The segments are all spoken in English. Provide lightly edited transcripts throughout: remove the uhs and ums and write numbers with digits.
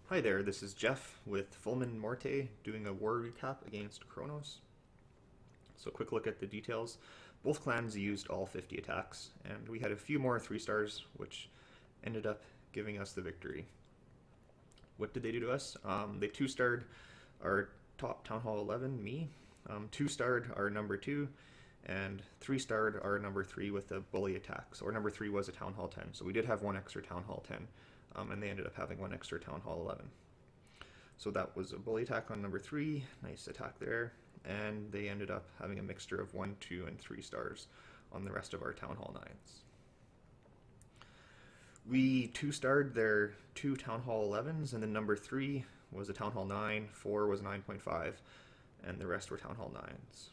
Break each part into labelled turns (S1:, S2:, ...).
S1: Hi there, this is Jeff with Fulmen Morte doing a war recap against Kronos. So quick look at the details. Both clans used all 50 attacks, and we had a few more 3 stars, which ended up giving us the victory. What did they do to us? They 2-starred our top Town Hall 11, me, 2-starred our number 2, and 3-starred our number 3 with a bully attack. So our number 3 was a Town Hall 10, so we did have one extra Town Hall 10. And they ended up having one extra Town Hall 11. So that was a bully attack on number 3, nice attack there, and they ended up having a mixture of 1, 2, and 3 stars on the rest of our Town Hall 9s. We 2-starred their 2 Town Hall 11s, and then number 3 was a Town Hall 9, 4 was 9.5, and the rest were Town Hall 9s.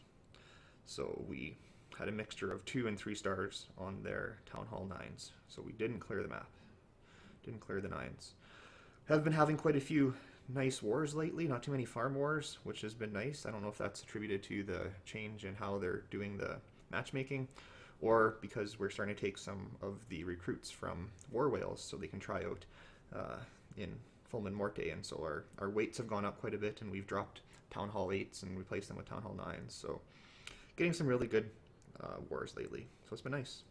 S1: So we had a mixture of 2 and 3 stars on their Town Hall 9s, so we didn't clear the map. Didn't clear the 9s. Have been having quite a few nice wars lately, not too many farm wars, which has been nice. I don't know if that's attributed to the change in how they're doing the matchmaking, or because we're starting to take some of the recruits from war whales so they can try out in Fulmen Morte, and so our weights have gone up quite a bit, and we've dropped Town Hall 8s and replaced them with Town Hall 9s, so getting some really good wars lately, so it's been nice.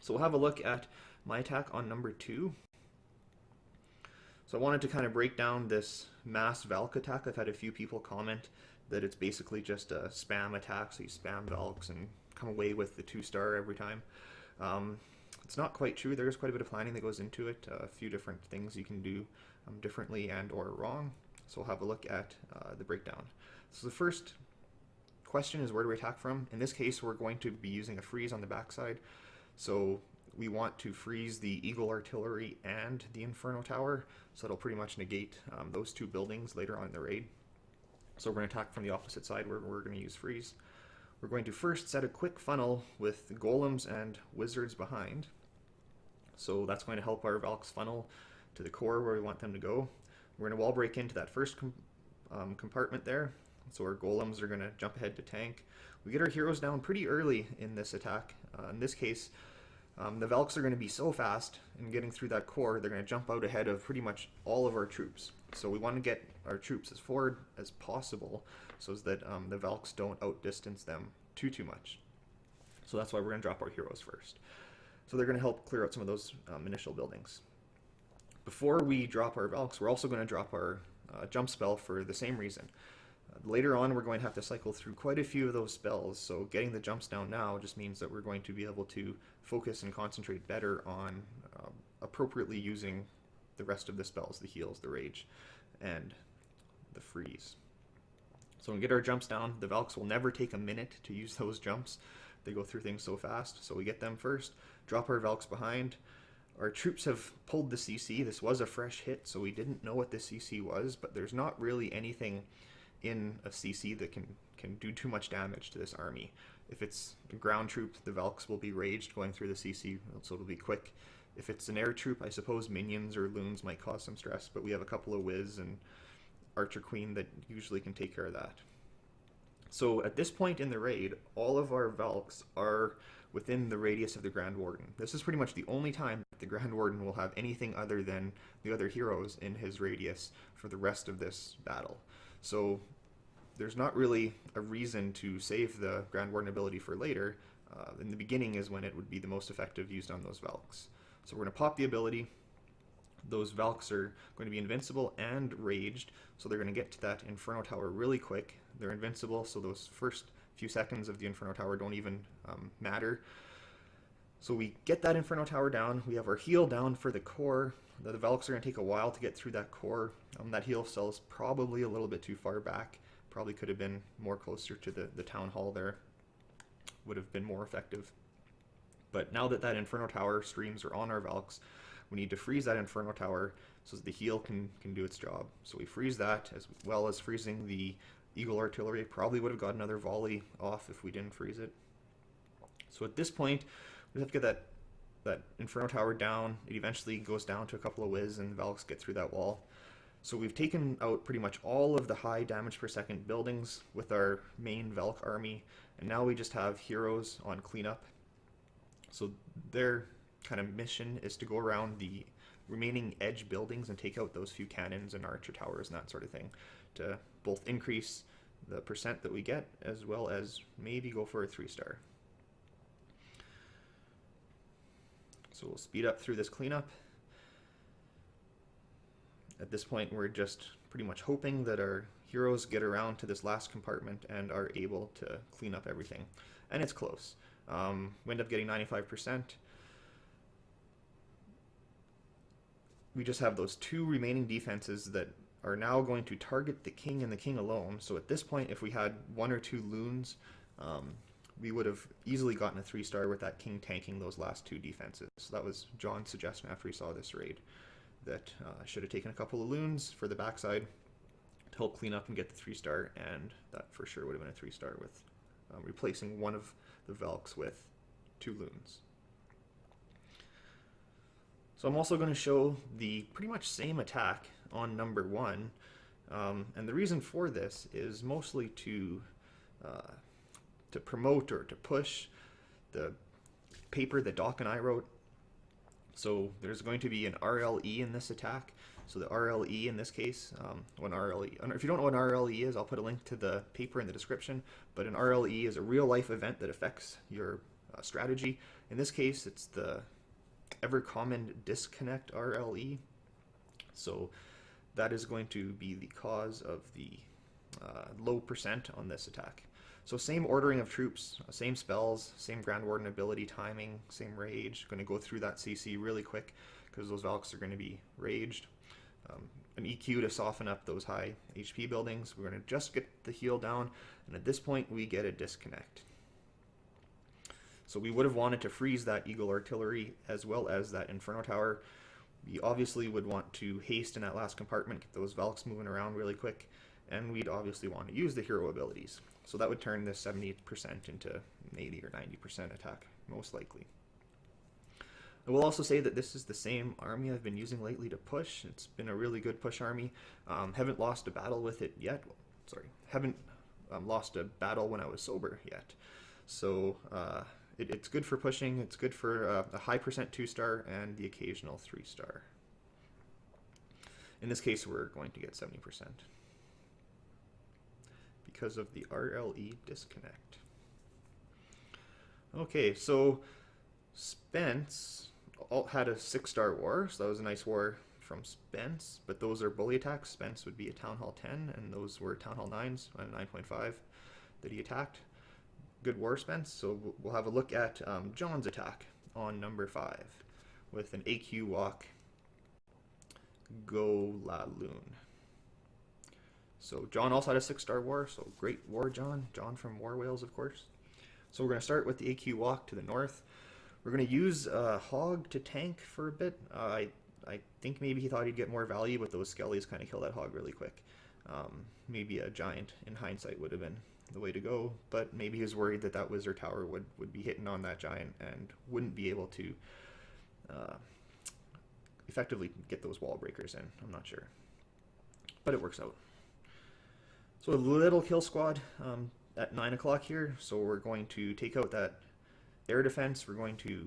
S1: So we'll have a look at my attack on number 2. So I wanted to kind of break down this mass Valk attack. I've had a few people comment that it's basically just a spam attack, so you spam Valks and come away with the 2-star every time. It's not quite true. There's quite a bit of planning that goes into it, a few different things you can do differently and or wrong. So we'll have a look at the breakdown. So the first question is, where do we attack from? In this case, we're going to be using a freeze on the backside. So we want to freeze the Eagle Artillery and the Inferno Tower, so it'll pretty much negate those 2 buildings later on in the raid. So we're going to attack from the opposite side where we're going to use freeze. We're going to first set a quick funnel with golems and wizards behind. So that's going to help our Valks funnel to the core where we want them to go. We're going to wall break into that first compartment there. So our golems are going to jump ahead to tank. We get our heroes down pretty early in this attack. In this case, the Valks are going to be so fast in getting through that core, they're going to jump out ahead of pretty much all of our troops. So we want to get our troops as forward as possible so that the Valks don't outdistance them too much. So that's why we're going to drop our heroes first. So they're going to help clear out some of those initial buildings. Before we drop our Valks, we're also going to drop our jump spell for the same reason. Later on, we're going to have to cycle through quite a few of those spells, so getting the jumps down now just means that we're going to be able to focus and concentrate better on appropriately using the rest of the spells, the heals, the rage, and the freeze. So when we get our jumps down, the Valks will never take a minute to use those jumps. They go through things so fast, so we get them first, drop our Valks behind. Our troops have pulled the CC. This was a fresh hit, so we didn't know what the CC was, but there's not really anything in a CC that can do too much damage to this army. If it's a ground troop, the Valks will be raged going through the CC, so it'll be quick. If it's an air troop, I suppose minions or loons might cause some stress, but we have a couple of Wiz and Archer Queen that usually can take care of that. So at this point in the raid, all of our Valks are within the radius of the Grand Warden. This is pretty much the only time that the Grand Warden will have anything other than the other heroes in his radius for the rest of this battle. So there's not really a reason to save the Grand Warden ability for later. In the beginning is when it would be the most effective used on those Valks. So we're going to pop the ability. Those Valks are going to be invincible and raged, so they're going to get to that Inferno Tower really quick. They're invincible, so those first few seconds of the Inferno Tower don't even matter. So we get that Inferno Tower down. We have our heal down for the core. The Valks are going to take a while to get through that core. That heal cell is probably a little bit too far back. Probably could have been more closer to the Town Hall there. Would have been more effective. But now that that Inferno Tower streams are on our Valks, we need to freeze that Inferno Tower so that the heal can do its job. So we freeze that, as well as freezing the Eagle Artillery. Probably would have got another volley off if we didn't freeze it. So at this point, we have to get that Inferno Tower down. It eventually goes down to a couple of Wiz and Valks get through that wall. So we've taken out pretty much all of the high damage per second buildings with our main Valk army, and now we just have heroes on cleanup. So their kind of mission is to go around the remaining edge buildings and take out those few cannons and archer towers and that sort of thing to both increase the percent that we get as well as maybe go for a 3-star. So we'll speed up through this cleanup. At this point, we're just pretty much hoping that our heroes get around to this last compartment and are able to clean up everything. And it's close. We end up getting 95%. We just have those 2 remaining defenses that are now going to target the king and the king alone. So at this point, if we had 1 or 2 loons, we would have easily gotten a 3-star with that king tanking those last 2 defenses. So that was John's suggestion after he saw this raid, that I should have taken a couple of loons for the backside to help clean up and get the 3-star, and that for sure would have been a 3-star with replacing one of the Velks with 2 loons. So I'm also going to show the pretty much same attack on number 1, and the reason for this is mostly to promote or to push the paper that Doc and I wrote. So there's going to be an RLE in this attack. So the RLE in this case, if you don't know what an RLE is, I'll put a link to the paper in the description, but an RLE is a real life event that affects your strategy. In this case, it's the ever common disconnect RLE. So that is going to be the cause of the low percent on this attack. So same ordering of troops, same spells, same Grand Warden ability timing, same rage. Going to go through that CC really quick because those Valks are going to be raged. An EQ to soften up those high HP buildings. We're going to just get the heal down, and at this point we get a disconnect. So we would have wanted to freeze that Eagle Artillery as well as that Inferno Tower. We obviously would want to haste in that last compartment, get those Valks moving around really quick, and we'd obviously want to use the hero abilities. So that would turn this 70% into an 80 or 90% attack, most likely. I will also say that this is the same army I've been using lately to push. It's been a really good push army. Haven't lost a battle with it yet. Sorry, haven't lost a battle when I was sober yet. So it's good for pushing. It's good for a high percent 2-star and the occasional 3-star. In this case, we're going to get 70%. Because of the RLE disconnect. Okay, so Spence had a 6-star war, so that was a nice war from Spence, but those are bully attacks. Spence would be a Town Hall 10, and those were Town Hall 9s, and 9.5 that he attacked. Good war, Spence. So we'll have a look at John's attack on number 5 with an AQ walk, Go La Lune. So John also had a 6-star war, so great war, John. John from War Whales, of course. So we're going to start with the AQ walk to the north. We're going to use Hog to tank for a bit. I think maybe he thought he'd get more value, but those Skellies kind of kill that Hog really quick. Maybe a Giant, in hindsight, would have been the way to go, but maybe he was worried that that Wizard Tower would be hitting on that Giant and wouldn't be able to effectively get those wall breakers in. I'm not sure. But it works out. So a little kill squad at 9 o'clock here. So we're going to take out that air defense. We're going to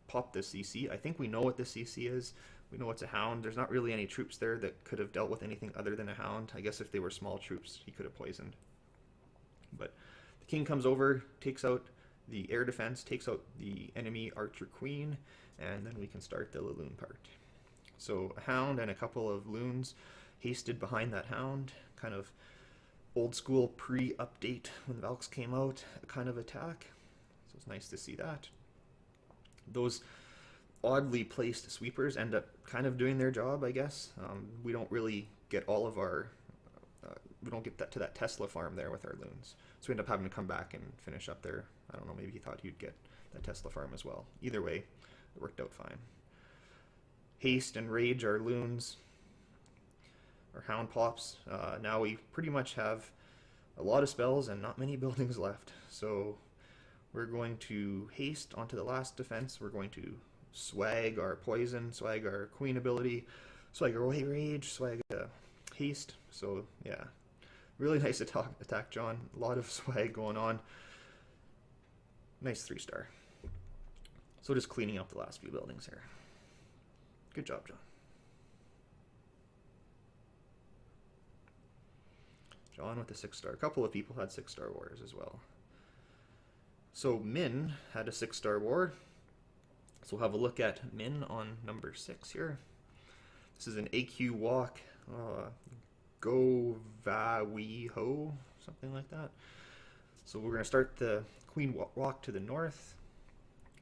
S1: pop the CC. I think we know what the CC is. We know it's a Hound. There's not really any troops there that could have dealt with anything other than a Hound. I guess if they were small troops, he could have poisoned. But the king comes over, takes out the air defense, takes out the enemy Archer Queen, and then we can start the Loon part. So a Hound and a couple of Loons hasted behind that Hound, kind of old school pre-update when the Valks came out kind of attack. So it's nice to see that. Those oddly placed sweepers end up kind of doing their job, I guess. We don't really get all of our we don't get that to that Tesla farm there with our Loons. So we end up having to come back and finish up there. I don't know, maybe he thought he'd get that Tesla farm as well. Either way, it worked out fine. Haste and Rage our Loons. Our Hound pops. Now we pretty much have a lot of spells and not many buildings left. So we're going to haste onto the last defense. We're going to swag our poison, swag our queen ability, swag our rage, swag haste. So yeah, really nice attack, John. A lot of swag going on. Nice 3-star. So just cleaning up the last few buildings here. Good job, John. Gone with the 6-star. A couple of people had 6-star wars as well. So Min had a 6-star war. So we'll have a look at Min on number 6 here. This is an AQ walk. Go va we ho, something like that. So we're going to start the queen walk to the north.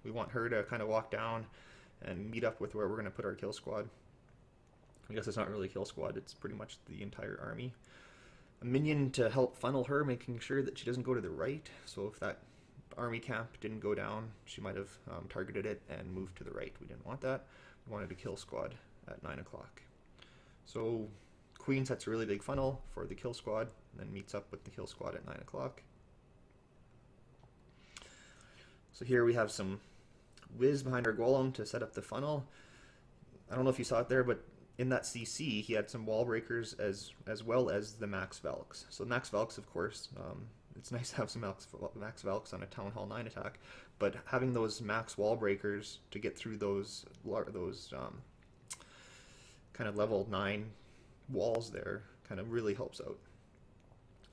S1: We want her to kind of walk down and meet up with where we're going to put our kill squad. I guess it's not really a kill squad, it's pretty much the entire army. A minion to help funnel her, making sure that she doesn't go to the right. So if that army camp didn't go down, she might have targeted it and moved to the right. We didn't want that. We wanted a kill squad at 9 o'clock. So queen sets a really big funnel for the kill squad, and then meets up with the kill squad at 9 o'clock. So here we have some whiz behind our golem to set up the funnel. I don't know if you saw it there, but in that CC he had some wall breakers as well as the max Velks. So max Velks, of course, it's nice to have some max Velks on a Town Hall 9 attack, but having those max wall breakers to get through those kind of level 9 walls there kind of really helps out.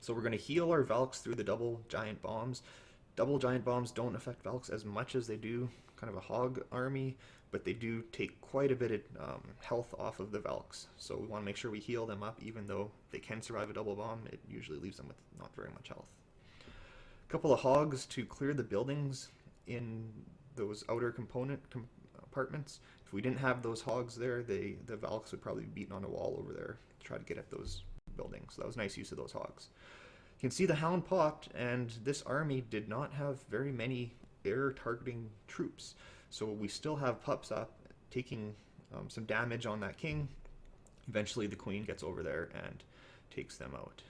S1: So we're going to heal our Velks through the double giant bombs. Double giant bombs don't affect Velks as much as they do kind of a hog army, but they do take quite a bit of health off of the Velks. So we want to make sure we heal them up, even though they can survive a double bomb. It usually leaves them with not very much health. A couple of hogs to clear the buildings in those outer compartments. If we didn't have those hogs there, the Valks would probably be beaten on a wall over there to try to get at those buildings. So that was nice use of those hogs. You can see the Hound popped, and this army did not have very many air targeting troops. So we still have pups up taking some damage on that king. Eventually the queen gets over there and takes them out.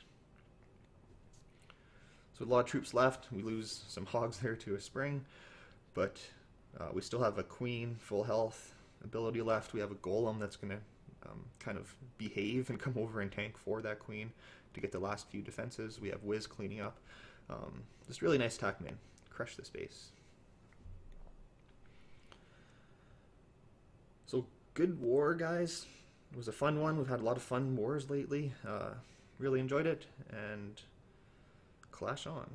S1: So a lot of troops left. We lose some hogs there to a spring, but we still have a queen, full health ability left. We have a golem that's going to kind of behave and come over and tank for that queen to get the last few defenses. We have Wiz cleaning up. Just really nice attack min. Crush this base. So good war, guys. It was a fun one. We've had a lot of fun wars lately. Really enjoyed it, and clash on.